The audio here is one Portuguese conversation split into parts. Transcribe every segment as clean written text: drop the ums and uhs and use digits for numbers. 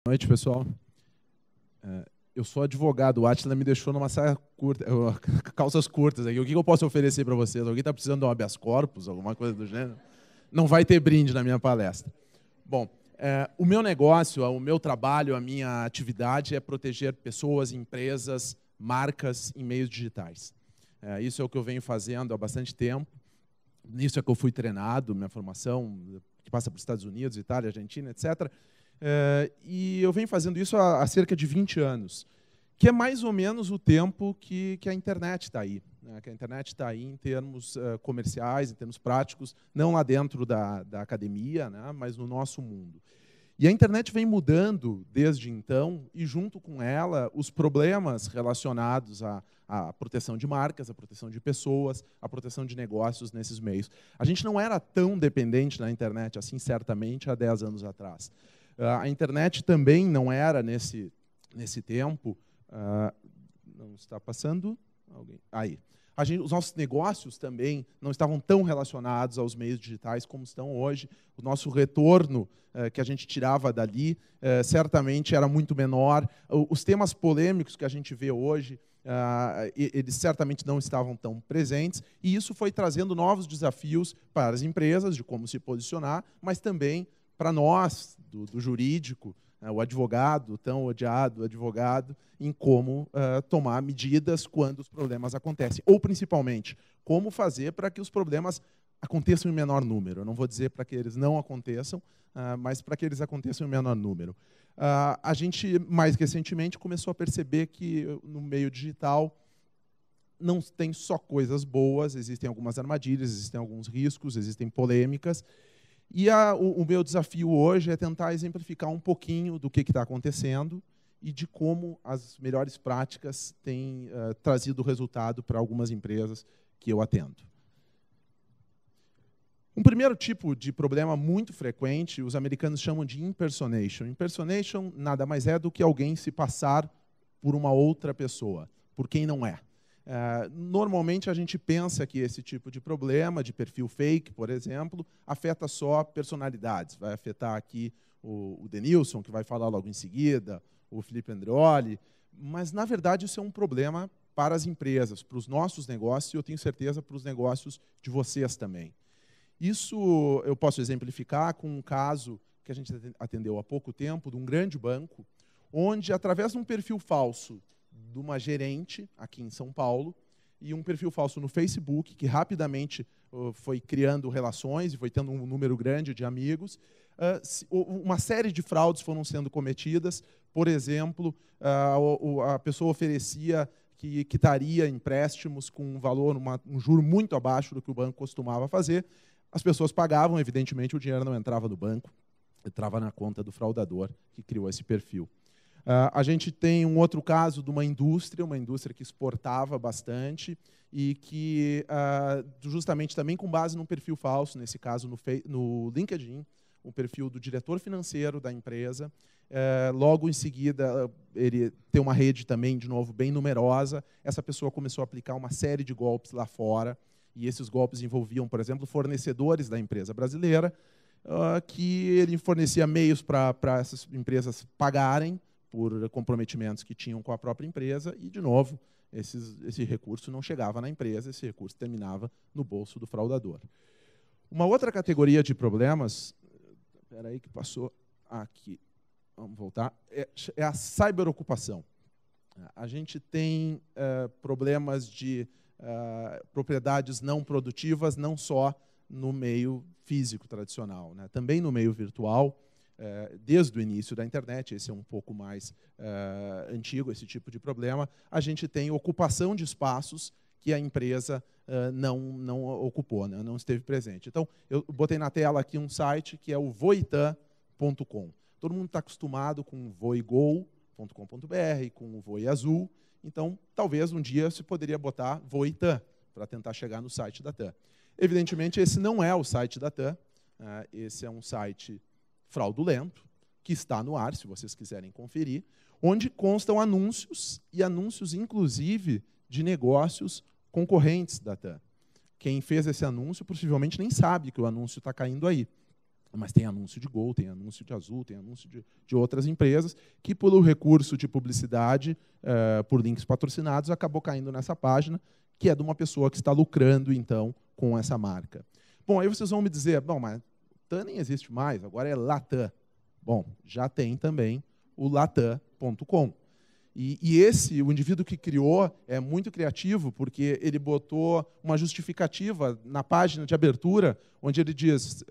Boa noite, pessoal. Eu sou advogado, o Átila me deixou numa saia curta, calças curtas aqui. O que eu posso oferecer para vocês? Alguém está precisando de um habeas corpus, alguma coisa do gênero? Não vai ter brinde na minha palestra. Bom, o meu negócio, o meu trabalho, a minha atividade é proteger pessoas, empresas, marcas em meios digitais. Isso é o que eu venho fazendo há bastante tempo. Nisso é que eu fui treinado, minha formação, que passa para os Estados Unidos, Itália, Argentina, etc., e eu venho fazendo isso há cerca de 20 anos, que é mais ou menos o tempo que a internet está aí. Né? Que a internet está aí em termos comerciais, em termos práticos, não lá dentro da academia, né? Mas no nosso mundo. E a internet vem mudando desde então, e junto com ela, os problemas relacionados à proteção de marcas, à proteção de pessoas, à proteção de negócios nesses meios. A gente não era tão dependente da internet assim, certamente, há 10 anos atrás. A internet também não era, nesse tempo, não está passando? Alguém? Aí. Os nossos negócios também não estavam tão relacionados aos meios digitais como estão hoje. O nosso retorno que a gente tirava dali certamente era muito menor. Os temas polêmicos que a gente vê hoje, eles certamente não estavam tão presentes, e isso foi trazendo novos desafios para as empresas de como se posicionar, mas também para nós, do jurídico, o advogado, tão odiado advogado, em como tomar medidas quando os problemas acontecem. Ou, principalmente, como fazer para que os problemas aconteçam em menor número. Eu não vou dizer para que eles não aconteçam, mas para que eles aconteçam em menor número. A gente, mais recentemente, começou a perceber que, no meio digital, não tem só coisas boas, existem algumas armadilhas, existem alguns riscos, existem polêmicas. E o meu desafio hoje é tentar exemplificar um pouquinho do que está acontecendo e de como as melhores práticas têm trazido resultado para algumas empresas que eu atendo. Um primeiro tipo de problema muito frequente, os americanos chamam de impersonation. Impersonation nada mais é do que alguém se passar por uma outra pessoa, por quem não é. Normalmente a gente pensa que esse tipo de problema, de perfil fake, por exemplo, afeta só personalidades. Vai afetar aqui o Denilson, que vai falar logo em seguida, o Felipe Andreoli, mas, na verdade, isso é um problema para as empresas, para os nossos negócios, e eu tenho certeza para os negócios de vocês também. Isso eu posso exemplificar com um caso que a gente atendeu há pouco tempo, de um grande banco, onde, através de um perfil falso de uma gerente aqui em São Paulo e um perfil falso no Facebook, que rapidamente foi criando relações e foi tendo um número grande de amigos, uma série de fraudes foram sendo cometidas. Por exemplo, a pessoa oferecia que quitaria empréstimos com um valor, um juro muito abaixo do que o banco costumava fazer. As pessoas pagavam, evidentemente, o dinheiro não entrava no banco, entrava na conta do fraudador que criou esse perfil. A gente tem um outro caso de uma indústria que exportava bastante e que, justamente também com base num perfil falso, nesse caso no LinkedIn, o perfil do diretor financeiro da empresa, logo em seguida ele tem uma rede também, de novo, bem numerosa. Essa pessoa começou a aplicar uma série de golpes lá fora, e esses golpes envolviam, por exemplo, fornecedores da empresa brasileira, que ele fornecia meios para essas empresas pagarem por comprometimentos que tinham com a própria empresa, e, de novo, esse recurso não chegava na empresa, esse recurso terminava no bolso do fraudador. Uma outra categoria de problemas, espera aí que passou aqui, vamos voltar, é a cyberocupação. A gente tem problemas de propriedades não produtivas, não só no meio físico tradicional, né? Também no meio virtual. Desde o início da internet, esse é um pouco mais antigo, esse tipo de problema, a gente tem ocupação de espaços que a empresa não ocupou, né, não esteve presente. Então, eu botei na tela aqui um site que é o voitan.com. Todo mundo está acostumado com voigol.com.br, com o Voi Azul, então, talvez um dia se poderia botar Voitan para tentar chegar no site da TAM. Evidentemente, esse não é o site da TAM, esse é um site fraudulento, que está no ar, se vocês quiserem conferir, onde constam anúncios, e anúncios, inclusive, de negócios concorrentes da TAM. Quem fez esse anúncio, possivelmente, nem sabe que o anúncio está caindo aí. Mas tem anúncio de Gol, tem anúncio de Azul, tem anúncio de outras empresas que, pelo recurso de publicidade, por links patrocinados, acabou caindo nessa página, que é de uma pessoa que está lucrando, então, com essa marca. Bom, aí vocês vão me dizer, bom, mas TAM nem existe mais, agora é Latam. Bom, já tem também o Latam.com. E o indivíduo que criou, é muito criativo, porque ele botou uma justificativa na página de abertura, onde ele diz,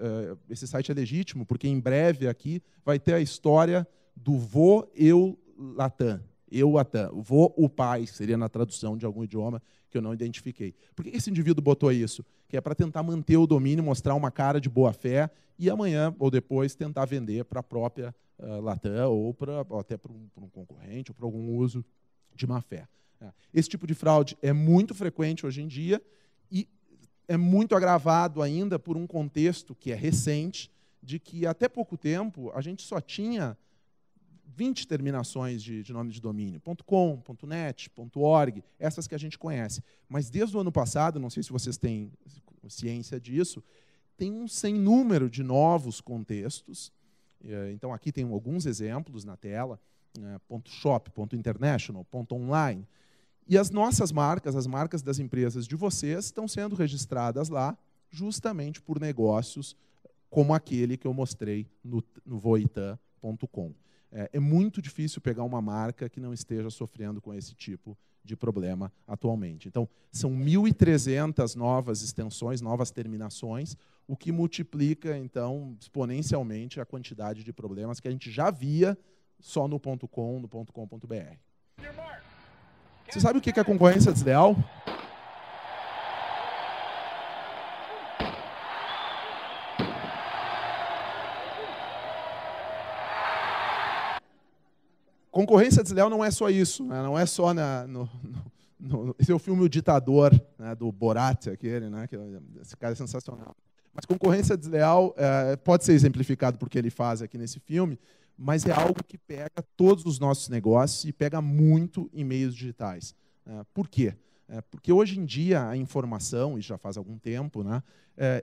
esse site é legítimo, porque em breve aqui vai ter a história do vô eu Latam. Eu Latam. Vô o pai, seria na tradução de algum idioma que eu não identifiquei. Por que esse indivíduo botou isso? Que é para tentar manter o domínio, mostrar uma cara de boa fé e amanhã ou depois tentar vender para a própria Latam ou até para um concorrente ou para algum uso de má fé. Esse tipo de fraude é muito frequente hoje em dia e é muito agravado ainda por um contexto que é recente, de que até pouco tempo a gente só tinha 20 terminações de nome de domínio, .com, .net, .org, essas que a gente conhece. Mas desde o ano passado, não sei se vocês têm ciência disso, tem um sem número de novos contextos. Então, aqui tem alguns exemplos na tela, .shop, .international, .online. E as nossas marcas, as marcas das empresas de vocês, estão sendo registradas lá justamente por negócios como aquele que eu mostrei no voitan.com. É muito difícil pegar uma marca que não esteja sofrendo com esse tipo de problema atualmente. Então, são 1.300 novas extensões, novas terminações, o que multiplica, então, exponencialmente a quantidade de problemas que a gente já via só no .com, no .com.br. Você sabe o que é concorrência desleal? Concorrência desleal não é só isso, né? Não é só esse é o filme O Ditador, né, do Borat, aquele, né, esse cara é sensacional. Mas concorrência desleal pode ser exemplificado porque ele faz aqui nesse filme, mas é algo que pega todos os nossos negócios e pega muito em meios digitais. Por quê? Porque hoje em dia a informação, e já faz algum tempo, né,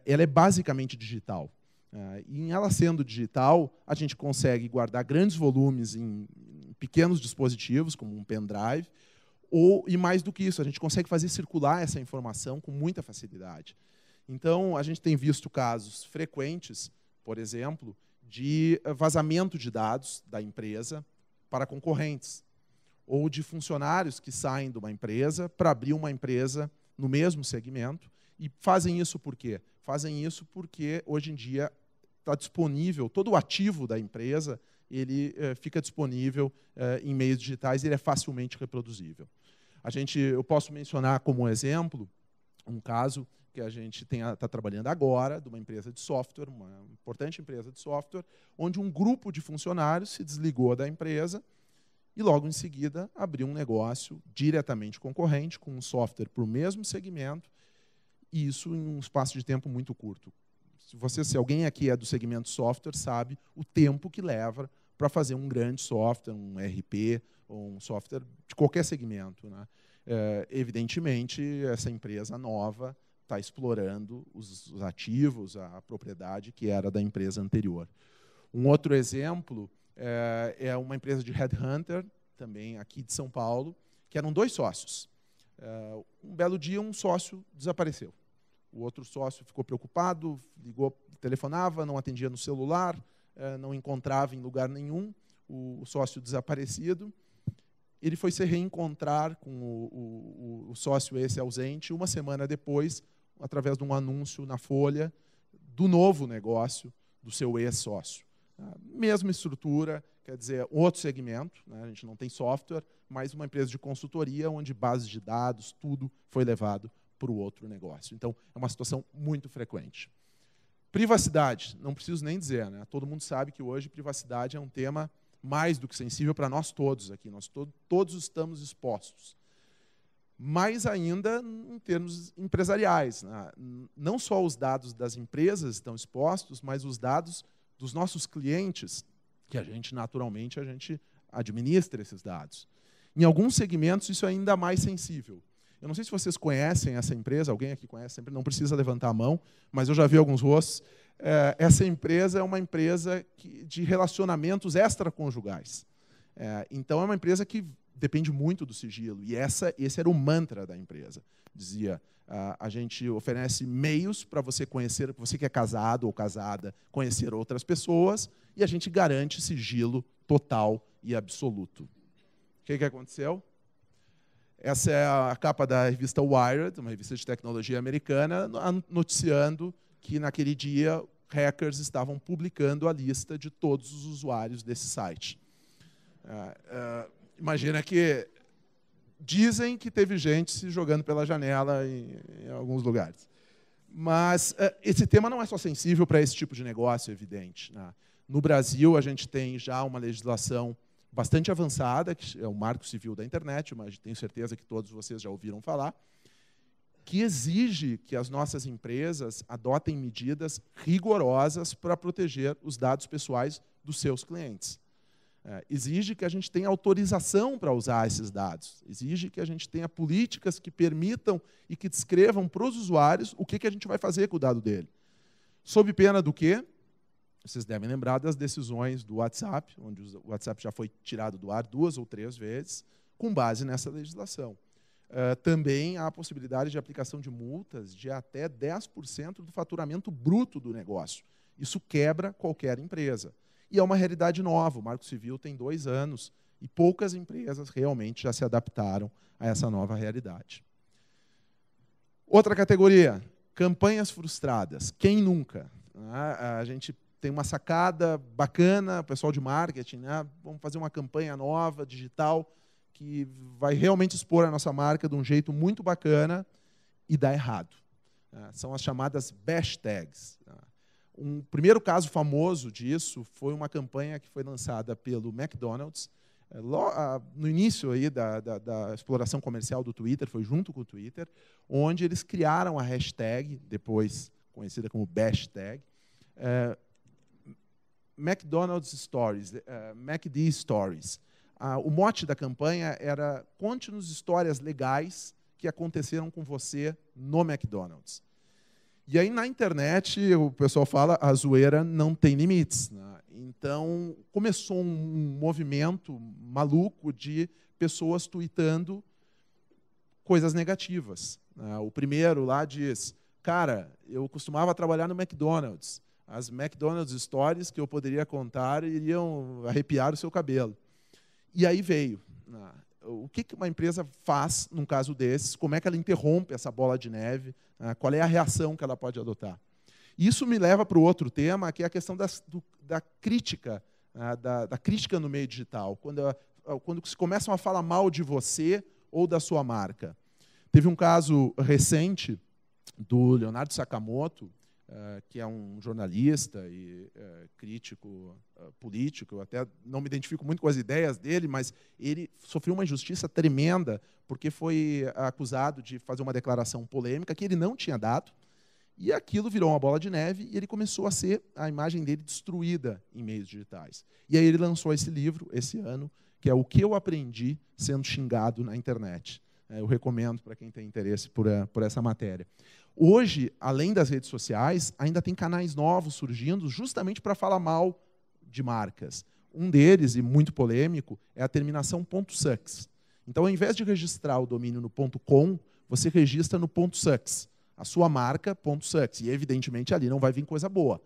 ela é basicamente digital. E em ela sendo digital, a gente consegue guardar grandes volumes em pequenos dispositivos, como um pendrive, e mais do que isso, a gente consegue fazer circular essa informação com muita facilidade. Então, a gente tem visto casos frequentes, por exemplo, de vazamento de dados da empresa para concorrentes, ou de funcionários que saem de uma empresa para abrir uma empresa no mesmo segmento. E fazem isso por quê? Fazem isso porque, hoje em dia, está disponível, todo o ativo da empresa ele fica disponível em meios digitais e ele é facilmente reproduzível. Eu posso mencionar como exemplo um caso que a gente está trabalhando agora, de uma empresa de software, uma importante empresa de software, onde um grupo de funcionários se desligou da empresa e, logo em seguida, abriu um negócio diretamente concorrente, com um software para o mesmo segmento, e isso em um espaço de tempo muito curto. Se alguém aqui é do segmento software, sabe o tempo que leva para fazer um grande software, um ERP, ou um software de qualquer segmento, né? Evidentemente, essa empresa nova está explorando os ativos, a propriedade que era da empresa anterior. Um outro exemplo é uma empresa de headhunter, também aqui de São Paulo, que eram 2 sócios. Um belo dia, um sócio desapareceu. O outro sócio ficou preocupado, ligou, telefonava, não atendia no celular, não encontrava em lugar nenhum o sócio desaparecido. Ele foi se reencontrar com o sócio esse ausente uma semana depois, através de um anúncio na Folha do novo negócio do seu ex-sócio. Mesma estrutura, quer dizer, outro segmento, né? A gente não tem software, mas uma empresa de consultoria onde bases de dados, tudo foi levado para o outro negócio. Então, é uma situação muito frequente. Privacidade, não preciso nem dizer, né? Todo mundo sabe que hoje privacidade é um tema mais do que sensível para nós todos aqui. Nós todos estamos expostos. Mais ainda em termos empresariais, né? Não só os dados das empresas estão expostos, mas os dados dos nossos clientes, que naturalmente, a gente administra esses dados. Em alguns segmentos, isso é ainda mais sensível. Eu não sei se vocês conhecem essa empresa, alguém aqui conhece, sempre não precisa levantar a mão, mas eu já vi alguns rostos. essa empresa é uma empresa de relacionamentos extraconjugais. Então, é uma empresa que depende muito do sigilo. E esse era o mantra da empresa. Dizia, a gente oferece meios para você conhecer, você que é casado ou casada, conhecer outras pessoas, e a gente garante sigilo total e absoluto. O que aconteceu? Essa é a capa da revista Wired, uma revista de tecnologia americana, noticiando que, naquele dia, hackers estavam publicando a lista de todos os usuários desse site. Imagina que dizem que teve gente se jogando pela janela em alguns lugares. Mas esse tema não é só sensível para esse tipo de negócio, é evidente. No Brasil, a gente tem já uma legislação bastante avançada, que é o Marco Civil da Internet, mas tenho certeza que todos vocês já ouviram falar, que exige que as nossas empresas adotem medidas rigorosas para proteger os dados pessoais dos seus clientes. Exige que a gente tenha autorização para usar esses dados. Exige que a gente tenha políticas que permitam e que descrevam para os usuários o que a gente vai fazer com o dado dele. Sob pena do quê? Vocês devem lembrar das decisões do WhatsApp, onde o WhatsApp já foi tirado do ar 2 ou 3 vezes, com base nessa legislação. Também há a possibilidade de aplicação de multas de até 10% do faturamento bruto do negócio. Isso quebra qualquer empresa. E é uma realidade nova. O Marco Civil tem 2 anos e poucas empresas realmente já se adaptaram a essa nova realidade. Outra categoria, campanhas frustradas. Quem nunca? A gente tem uma sacada bacana, o pessoal de marketing, vamos fazer uma campanha nova, digital, que vai realmente expor a nossa marca de um jeito muito bacana e dá errado. São as chamadas hashtags. Um primeiro caso famoso disso foi uma campanha que foi lançada pelo McDonald's, no início aí da exploração comercial do Twitter, foi junto com o Twitter, onde eles criaram a hashtag, depois conhecida como hashtag, McDonald's Stories, McD Stories. O mote da campanha era: conte-nos histórias legais que aconteceram com você no McDonald's. E aí, na internet, o pessoal fala, a zoeira não tem limites. Então, começou um movimento maluco de pessoas tweetando coisas negativas. O primeiro lá diz, cara, eu costumava trabalhar no McDonald's. As McDonald's Stories que eu poderia contar iriam arrepiar o seu cabelo. E aí veio. O que uma empresa faz num caso desses? Como é que ela interrompe essa bola de neve? Qual é a reação que ela pode adotar? Isso me leva para o outro tema, que é a questão da crítica, da crítica no meio digital. Quando se começam a falar mal de você ou da sua marca. Teve um caso recente do Leonardo Sakamoto, que é um jornalista e crítico político. Eu até não me identifico muito com as ideias dele, mas ele sofreu uma injustiça tremenda porque foi acusado de fazer uma declaração polêmica que ele não tinha dado, e aquilo virou uma bola de neve e ele começou a ser a imagem dele destruída em meios digitais. E aí ele lançou esse livro, esse ano, que é O que eu aprendi sendo xingado na internet. Eu recomendo para quem tem interesse por essa matéria. Hoje, além das redes sociais, ainda tem canais novos surgindo justamente para falar mal de marcas. Um deles, e muito polêmico, é a terminação .sucks. Então, ao invés de registrar o domínio no .com, você registra no .sucks. A sua marca, .sucks. E, evidentemente, ali não vai vir coisa boa.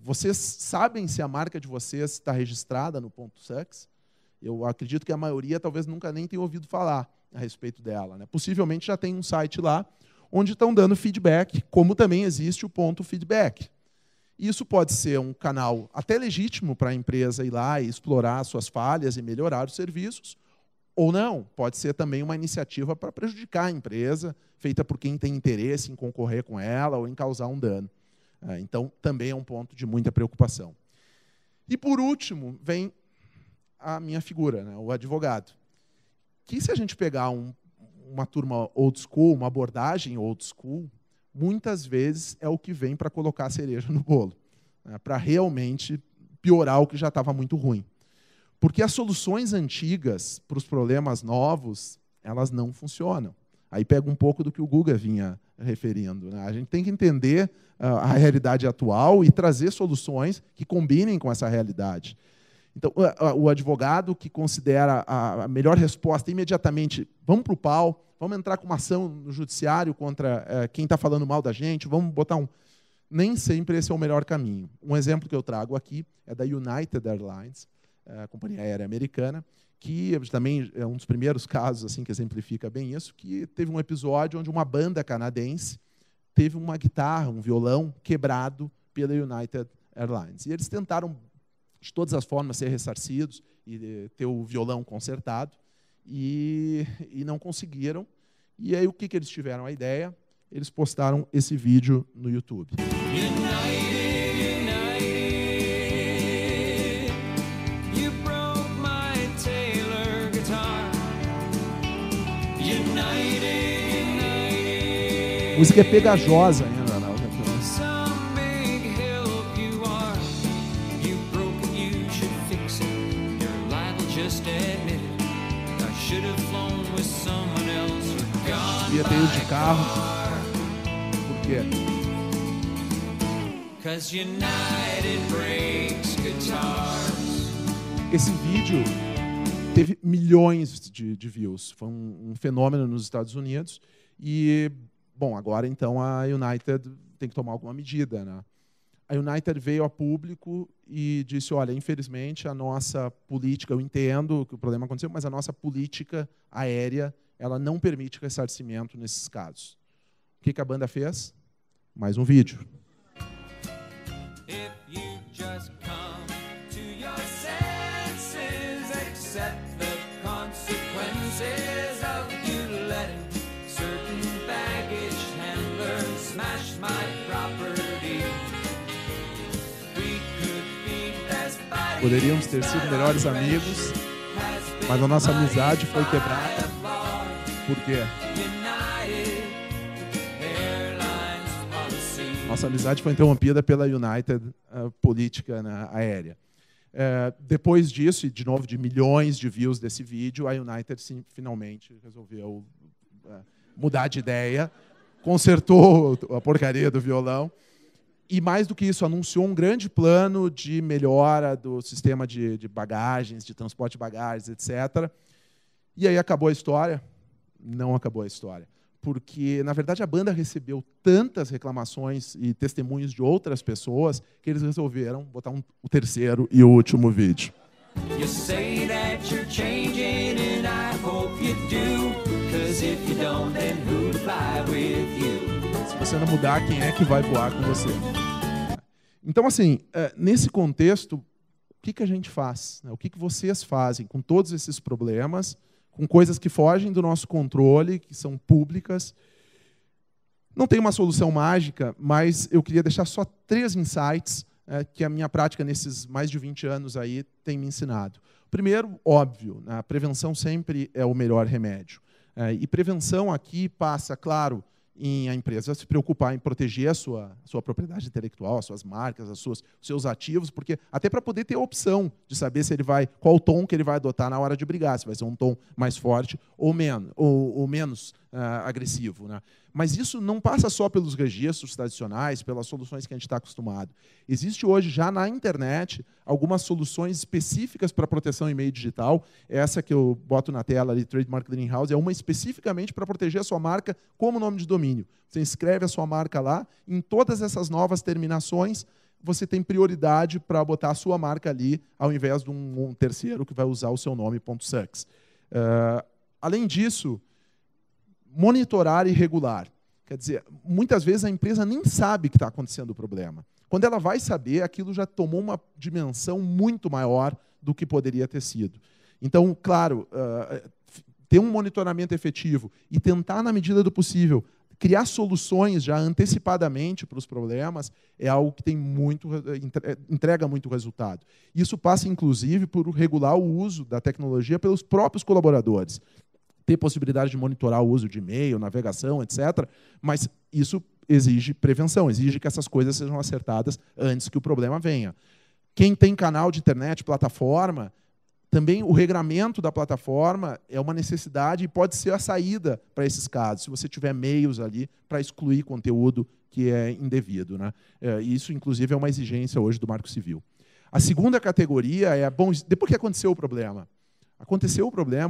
Vocês sabem se a marca de vocês está registrada no .sucks? Eu acredito que a maioria talvez nunca nem tenha ouvido falar a respeito dela. Possivelmente já tem um site lá onde estão dando feedback, como também existe o .feedback. Isso pode ser um canal até legítimo para a empresa ir lá e explorar suas falhas e melhorar os serviços, ou não. Pode ser também uma iniciativa para prejudicar a empresa, feita por quem tem interesse em concorrer com ela ou em causar um dano. Então, também é um ponto de muita preocupação. E, por último, vem a minha figura, o advogado. Que, se a gente pegar uma turma old school, uma abordagem old school, muitas vezes é o que vem para colocar a cereja no bolo, para realmente piorar o que já estava muito ruim. Porque as soluções antigas para os problemas novos, elas não funcionam. Aí pega um pouco do que o Guga vinha referindo, né? A gente tem que entender a realidade atual e trazer soluções que combinem com essa realidade. Então, o advogado que considera a melhor resposta imediatamente, vamos para o pau, vamos entrar com uma ação no judiciário contra quem está falando mal da gente, vamos botar um... Nem sempre esse é o melhor caminho. Um exemplo que eu trago aqui é da United Airlines, a companhia aérea americana, que também é um dos primeiros casos assim que exemplifica bem isso, que teve um episódio onde uma banda canadense teve uma guitarra, um violão quebrado pela United Airlines. E eles tentaram, de todas as formas, ser ressarcidos e ter o violão consertado, e não conseguiram. E aí o que eles tiveram a ideia? Eles postaram esse vídeo no YouTube. A música é pegajosa ainda, não? Devia ter ido de carro. Por quê? Esse vídeo teve milhões de views. Foi um fenômeno nos Estados Unidos. E, bom, agora então a United tem que tomar alguma medida, né? A United veio a público e disse, olha, infelizmente a nossa política, eu entendo que o problema aconteceu, mas a nossa política aérea, ela não permite ressarcimento nesses casos. O que a banda fez? Mais um vídeo. Poderíamos ter sido melhores amigos, mas a nossa amizade foi quebrada. Por quê? Nossa amizade foi interrompida pela United política aérea. Depois disso, e de novo de milhões de views desse vídeo, a United finalmente resolveu mudar de ideia, consertou a porcaria do violão. E, mais do que isso, anunciou um grande plano de melhora do sistema de bagagens, de transporte de bagagens, etc. E aí acabou a história? Não acabou a história. Porque, na verdade, a banda recebeu tantas reclamações e testemunhos de outras pessoas que eles resolveram botar o terceiro e o último vídeo. You say that you're changing and I hope you do, 'cause if you don't, then who'd fly with you? Se você não mudar, quem é que vai voar com você? Então, assim, nesse contexto, o que a gente faz? O que vocês fazem com todos esses problemas, com coisas que fogem do nosso controle, que são públicas? Não tem uma solução mágica, mas eu queria deixar só 3 insights que a minha prática nesses mais de 20 anos aí tem me ensinado. Primeiro, óbvio, a prevenção sempre é o melhor remédio. E prevenção aqui passa, claro, em a empresa se preocupar em proteger a sua propriedade intelectual, as suas marcas, os seus ativos, porque até para poder ter a opção de saber se ele qual tom que ele vai adotar na hora de brigar, se vai ser um tom mais forte ou menos agressivo, né? Mas isso não passa só pelos registros tradicionais, pelas soluções que a gente está acostumado. Existe hoje, já na internet, algumas soluções específicas para proteção em meio digital. Essa que eu boto na tela ali, Trademark Clearing House, é uma especificamente para proteger a sua marca como nome de domínio. Você inscreve a sua marca lá, em todas essas novas terminações, você tem prioridade para botar a sua marca ali, ao invés de um terceiro que vai usar o seu nome .sucks. Além disso, monitorar e regular. Quer dizer, muitas vezes a empresa nem sabe que está acontecendo o problema. Quando ela vai saber, aquilo já tomou uma dimensão muito maior do que poderia ter sido. Então, claro, ter um monitoramento efetivo e tentar, na medida do possível, criar soluções já antecipadamente para os problemas é algo que tem entrega muito resultado. Isso passa, inclusive, por regular o uso da tecnologia pelos próprios colaboradores. Ter possibilidade de monitorar o uso de e-mail, navegação, etc. Mas isso exige prevenção, exige que essas coisas sejam acertadas antes que o problema venha. Quem tem canal de internet, plataforma, Também o regramento da plataforma é uma necessidade e pode ser a saída para esses casos, se você tiver meios ali para excluir conteúdo que é indevido, né? Isso, inclusive, é uma exigência hoje do Marco Civil. A segunda categoria é, bom, depois que aconteceu o problema,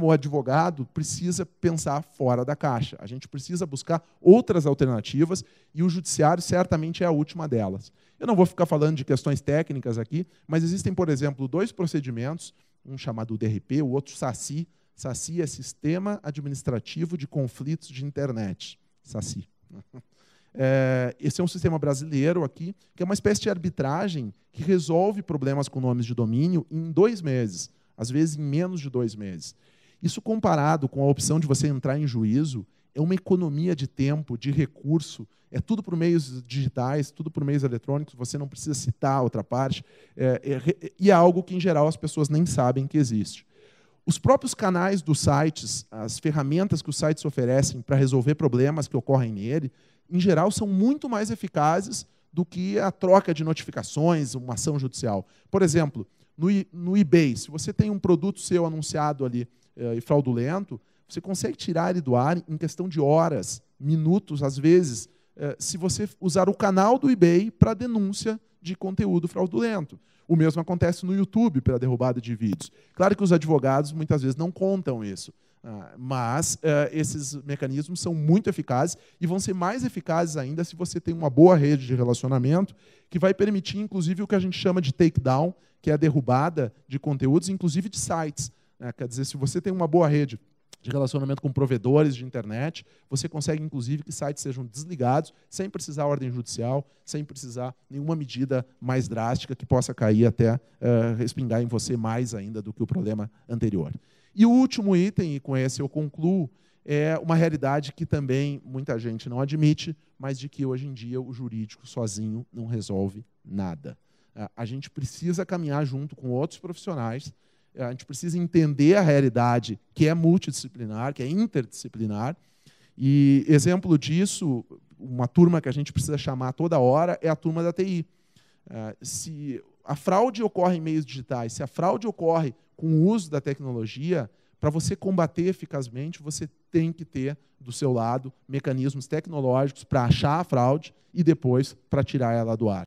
o advogado precisa pensar fora da caixa. A gente precisa buscar outras alternativas e o judiciário certamente é a última delas. Eu não vou ficar falando de questões técnicas aqui, mas existem, por exemplo, 2 procedimentos, um chamado DRP, o outro SACI. SACI é Sistema Administrativo de Conflitos de Internet. SACI. Esse é um sistema brasileiro aqui, que é uma espécie de arbitragem que resolve problemas com nomes de domínio em 2 meses. Às vezes em menos de 2 meses. Isso comparado com a opção de você entrar em juízo, é uma economia de tempo, de recurso, é tudo por meios digitais, tudo por meios eletrônicos, você não precisa citar a outra parte, e é algo que, em geral, as pessoas nem sabem que existe. Os próprios canais dos sites, as ferramentas que os sites oferecem para resolver problemas que ocorrem nele, em geral, são muito mais eficazes do que a troca de notificações, uma ação judicial. Por exemplo, no eBay, se você tem um produto seu anunciado ali e fraudulento, você consegue tirar ele do ar em questão de horas, minutos, às vezes, se você usar o canal do eBay para denúncia de conteúdo fraudulento. O mesmo acontece no YouTube para derrubada de vídeos. Claro que os advogados muitas vezes não contam isso, mas esses mecanismos são muito eficazes e vão ser mais eficazes ainda se você tem uma boa rede de relacionamento que vai permitir, inclusive, o que a gente chama de takedown, que é a derrubada de conteúdos, inclusive de sites. Quer dizer, se você tem uma boa rede de relacionamento com provedores de internet, você consegue, inclusive, que sites sejam desligados, sem precisar ordem judicial, sem precisar nenhuma medida mais drástica que possa cair até respingar em você mais ainda do que o problema anterior. E o último item, e com esse eu concluo, é uma realidade que também muita gente não admite, mas de que hoje em dia o jurídico sozinho não resolve nada. A gente precisa caminhar junto com outros profissionais, a gente precisa entender a realidade que é multidisciplinar, que é interdisciplinar, e exemplo disso, uma turma que a gente precisa chamar toda hora é a turma da TI. Se a fraude ocorre em meios digitais, se a fraude ocorre com o uso da tecnologia, para você combater eficazmente, você tem que ter do seu lado mecanismos tecnológicos para achar a fraude e depois para tirar ela do ar.